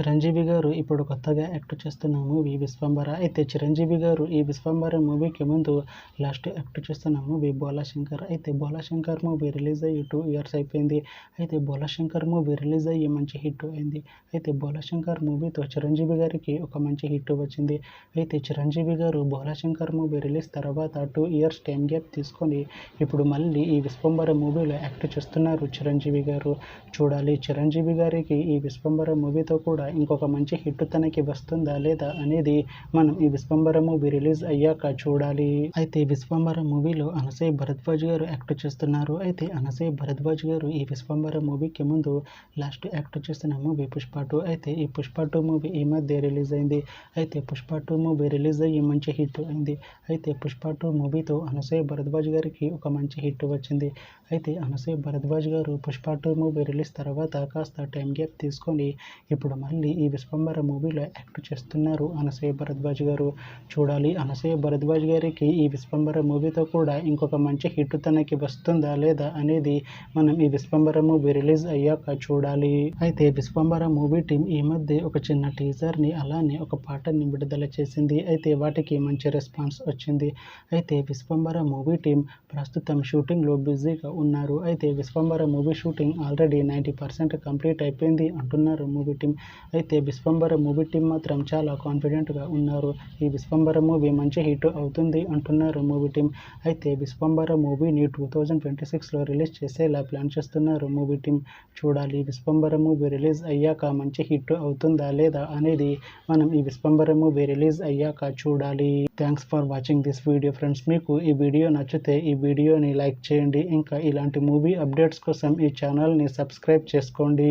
చిరంజీవి గారు ఇప్పుడు కొత్తగా యాక్ట్ చేస్తున్న మూవీ విశ్వంబర. అయితే చిరంజీవి గారు ఈ విశ్వంబర మూవీకి ముందు లాస్ట్ యాక్ట్ చేస్తున్న మూవీ బోలాశంకర్. అయితే బోలాశంకర్ మూవీ రిలీజ్ అయ్యి 2 ఇయర్స్ అయిపోయింది. అయితే బోలాశంకర్ మూవీ రిలీజ్ అయ్యి మంచి హిట్ అయింది. అయితే బోలాశంకర్ మూవీతో చిరంజీవి గారికి ఒక మంచి హిట్ వచ్చింది. అయితే చిరంజీవి గారు బోలాశంకర్ మూవీ రిలీజ్ తర్వాత 2 ఇయర్స్ టైం గ్యాప్ తీసుకొని ఇప్పుడు మళ్ళీ ఈ విశ్వంబర మూవీలో యాక్ట్ చేస్తున్నారు చిరంజీవి గారు. చూడాలి చిరంజీవి గారికి ఈ విశ్వంబర మూవీతో కూడా ఇంకొక మంచి హిట్ తనకి వస్తుందా లేదా అనేది మనం ఈ విశ్వంబర మూవీ రిలీజ్ అయ్యాక చూడాలి. అయితే విశ్వంబర మూవీలో అనసూయ భరద్వాజ్ గారు యాక్ట్ చేస్తున్నారు. అయితే అనసూయ భరద్వాజ్ గారు ఈ విశ్వంబర మూవీకి ముందు లాస్ట్ యాక్ట్ చేస్తున్న మూవీ పుష్ప 2. అయితే ఈ పుష్ప 2 మూవీ ఈ మధ్య రిలీజ్ అయింది. అయితే పుష్ప 2 మూవీ రిలీజ్ అయ్యి మంచి హిట్ అయింది. అయితే పుష్ప 2 మూవీతో అనసూయ భరద్వాజ్ గారికి ఒక మంచి హిట్ వచ్చింది. అయితే అనసూయ భరద్వాజ్ గారు పుష్ప 2 మూవీ రిలీజ్ తర్వాత కాస్త టైం గ్యాప్ తీసుకొని ఇప్పుడు మళ్ళీ ఈ విశ్వంబర మూవీలో యాక్ట్ చేస్తున్నారు అనసూయ భరద్వాజ్ గారు. చూడాలి అనసూయ భరద్వాజ్ గారికి ఈ విశ్వంబర మూవీతో కూడా ఇంకొక మంచి హిట్ తనకి వస్తుందా లేదా అనేది మనం ఈ విశ్వంబర మూవీ రిలీజ్ అయ్యాక చూడాలి. అయితే విశ్వంబర మూవీ టీం ఈ మధ్య ఒక చిన్న టీజర్ని అలానే ఒక పాటని విడుదల చేసింది. అయితే వాటికి మంచి రెస్పాన్స్ వచ్చింది. అయితే విశ్వంబర మూవీ టీం ప్రస్తుతం షూటింగ్లో బిజీగా ఉన్నారు. అయితే Vishwambhara movie shooting already 90% complete అయిపోయింది అంటున్నారు మూవీ టీం. అయితే విశ్వంబర మూవీ టీం మాత్రం చాలా కాన్ఫిడెంట్గా ఉన్నారు. ఈ విశ్వంబర మూవీ మంచి హిట్ అవుతుంది అంటున్నారు మూవీ టీం. అయితే విశ్వంబర మూవీని 2026లో రిలీజ్ చేసేలా ప్లాన్ చేస్తున్నారు మూవీ టీం. చూడాలి విశ్వంబర మూవీ రిలీజ్ అయ్యాక మంచి హిట్ అవుతుందా లేదా అనేది మనం ఈ విశ్వంబర మూవీ రిలీజ్ అయ్యాక చూడాలి. Thanks for watching this video friends. మీకు ఈ వీడియో నచ్చితే ఈ వీడియోని లైక్ చేయండి. ఇంకా ఇలాంటి మూవీ అప్డేట్స్ కోసం ఈ ఛానల్ని సబ్స్క్రైబ్ చేసుకోండి.